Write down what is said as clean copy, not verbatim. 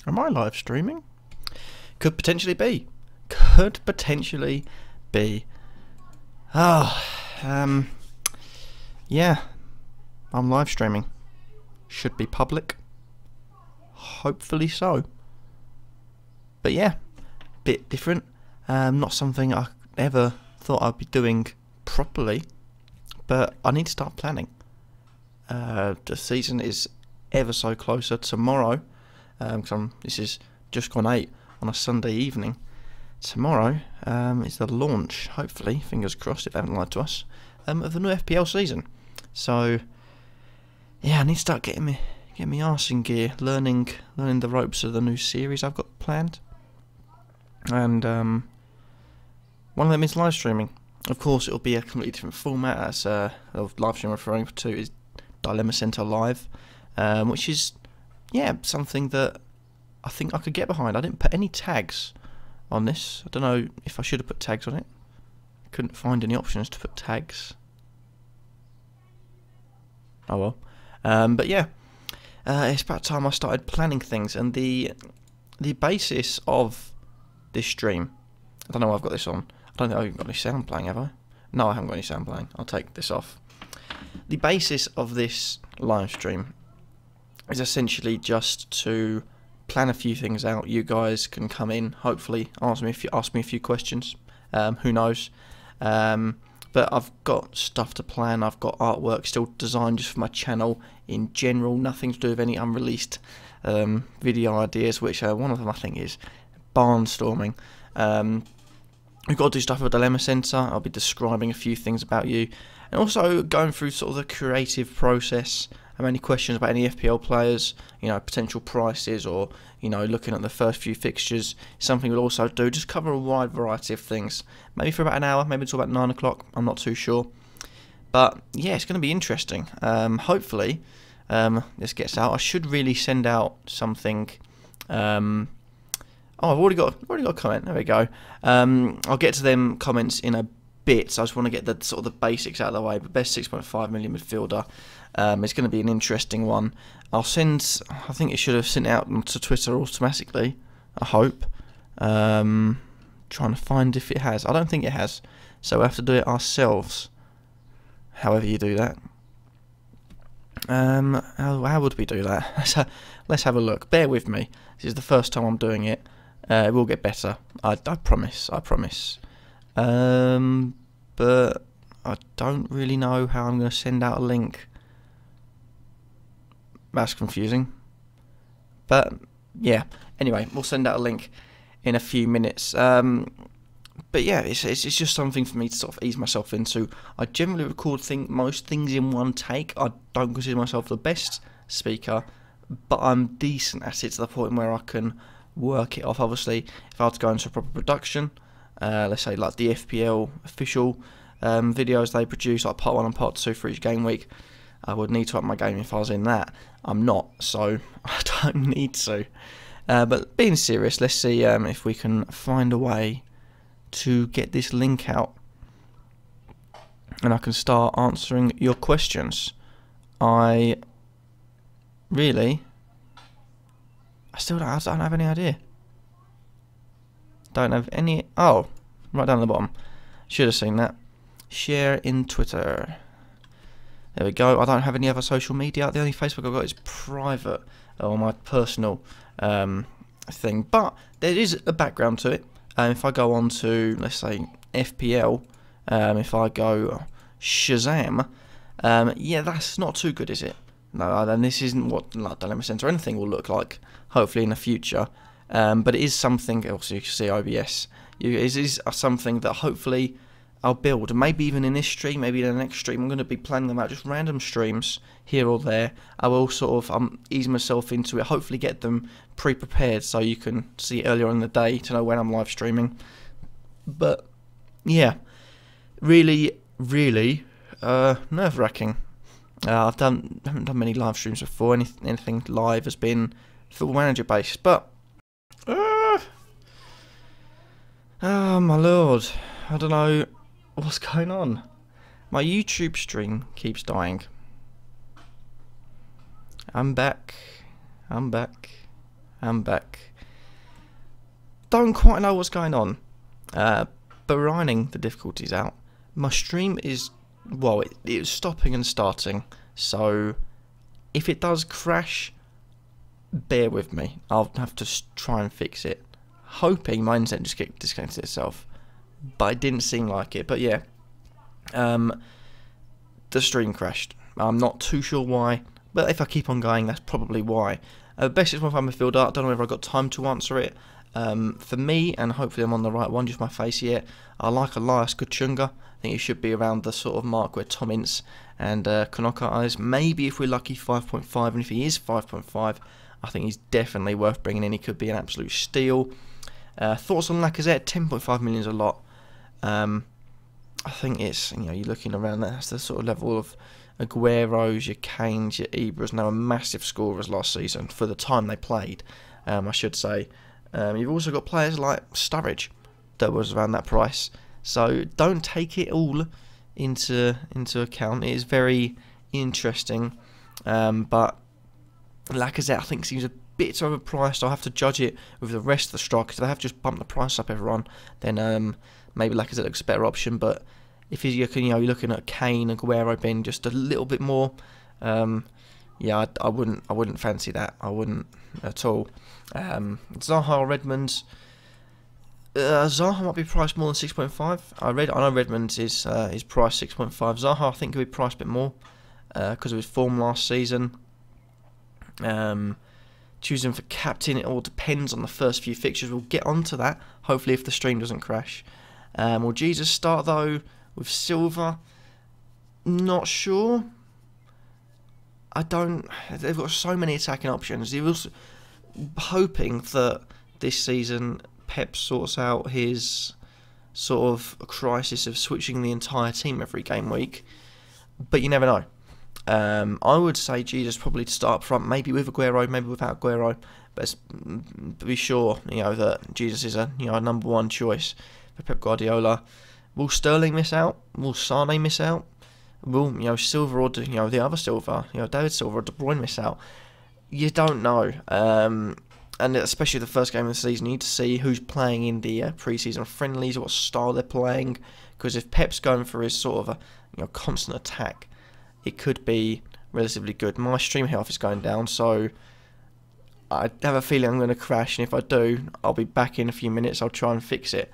Am I live streaming? Could potentially be. Could potentially be. Oh, yeah. I'm live streaming. Should be public. Hopefully so. But yeah, bit different. Not something I ever thought I'd be doing properly. But I need to start planning. The season is ever so closer. Tomorrow, this is just gone 8 on a Sunday evening. Tomorrow is the launch, hopefully, fingers crossed if they haven't lied to us, of the new FPL season. So yeah, I need to start getting me arse in gear, learning the ropes of the new series I've got planned. And one of them is live streaming. Of course, it'll be a completely different format, as the live stream I'm referring to is Dilemma Center Live, which is, yeah, something that I think I could get behind. I didn't put any tags on this. I don't know if I should have put tags on it. I couldn't find any options to put tags. Oh well. But yeah, it's about time I started planning things, and the basis of this stream. I don't know why I've got this on. I don't think I've got any sound playing, have I? No, I haven't got any sound playing. I'll take this off. The basis of this live stream is essentially just to plan a few things out. You guys can come in, hopefully ask me a few questions. Who knows? But I've got stuff to plan. I've got artwork still designed just for my channel in general. Nothing to do with any unreleased video ideas, which one of them I think is barnstorming. We've got to do stuff with Dilemma Center. I'll be describing a few things about you, and also going through sort of the creative process. Have any questions about any FPL players, potential prices, or looking at the first few fixtures. Something we'll also do, just cover a wide variety of things. Maybe for about an hour, maybe until about 9 o'clock. I'm not too sure, but yeah, it's going to be interesting. Hopefully, this gets out. I should really send out something. Oh, I've already got a comment. There we go. I'll get to them comments in a bit. So I just want to get the sort of the basics out of the way. But best 6.5 million midfielder. It's going to be an interesting one. I think it should have sent out to Twitter automatically. I hope. Trying to find if it has. I don't think it has. So we have to do it ourselves. However you do that. How would we do that? Let's have a look. Bear with me. This is the first time I'm doing it. It will get better. I promise. I promise. But I don't really know how I'm going to send out a link. That's confusing. But yeah. Anyway, we'll send out a link in a few minutes. But yeah, it's just something for me to sort of ease myself into. I generally record most things in one take. I don't consider myself the best speaker, but I'm decent at it to the point where I can work it off. Obviously, if I had to go into a proper production, let's say like the FPL official videos they produce, like part 1 and part 2 for each game week, I would need to up my game if I was in that. I'm not, so I don't need to. But being serious, let's see if we can find a way to get this link out, and I can start answering your questions. I still don't have any idea. Don't have any. Oh, right down the bottom. Should have seen that. Share in Twitter. There we go. I don't have any other social media. The only Facebook I've got is private, or my personal thing. But there is a background to it. If I go on to, let's say, FPL, if I go Shazam, yeah, that's not too good, is it? No, then this isn't what like Dilemma Center or anything will look like, hopefully in the future. But it is something, also you can see OBS, it is something that hopefully I'll build. Maybe even in this stream, maybe in the next stream, I'm going to be planning them out, just random streams here or there. I will sort of ease myself into it, hopefully get them pre-prepared so you can see earlier in the day to know when I'm live streaming. But yeah, really nerve-wracking. I haven't done many live streams before. Anything live has been Football Manager based, but oh my lord, I don't know what's going on. My YouTube stream keeps dying. I'm back. I'm back. Don't quite know what's going on. Brining the difficulties out. My stream is, well, it is stopping and starting. So if it does crash, bear with me. I'll have to try and fix it. Hoping my internet just disconnected itself, but it didn't seem like it. But yeah, the stream crashed. I'm not too sure why, but if I keep on going, that's probably why. Best 6.5 midfielder, I don't know whether I've got time to answer it. For me, and hopefully I'm on the right one, just my face yet, I like Elias Kachunga. I think he should be around the sort of mark where Tom Ince and Konaka is. Maybe if we're lucky 5.5, and if he is 5.5, I think he's definitely worth bringing in. He could be an absolute steal. Thoughts on Lacazette? 10.5 million is a lot. I think it's, you're looking around that's the sort of level of Aguero's, your Kane's, your Ibras, now a massive scorers last season for the time they played, I should say. You've also got players like Sturridge that was around that price, so don't take it all into account. It is very interesting, but Lacazette I think seems a bit overpriced. I'll have to judge it with the rest of the strikers. If they have just bumped the price up everyone, then maybe Lacazette looks a better option. But if you're looking at Kane, Aguero being just a little bit more, yeah, I wouldn't fancy that. I wouldn't at all. Zaha or Redmond. Zaha might be priced more than 6.5. I know Redmond is priced 6.5. Zaha I think could be priced a bit more because of his form last season. Choosing for captain, it all depends on the first few fixtures. We'll get onto that, hopefully, if the stream doesn't crash. Will Jesus start, though, with Silva? Not sure. They've got so many attacking options. He was hoping that this season Pep sorts out his sort of crisis of switching the entire team every game week, but you never know. I would say Jesus probably to start up front, maybe with Aguero, maybe without Aguero, but be sure that Jesus is a number one choice for Pep Guardiola. Will Sterling miss out? Will Sane miss out? Will Silva or the other Silva, David Silva or De Bruyne miss out? You don't know, and especially the first game of the season, you need to see who's playing in the pre-season friendlies, what style they're playing. Because if Pep's going for his sort of a constant attack, it could be relatively good. My stream health is going down, so I have a feeling I'm going to crash, and if I do, I'll be back in a few minutes. I'll try and fix it.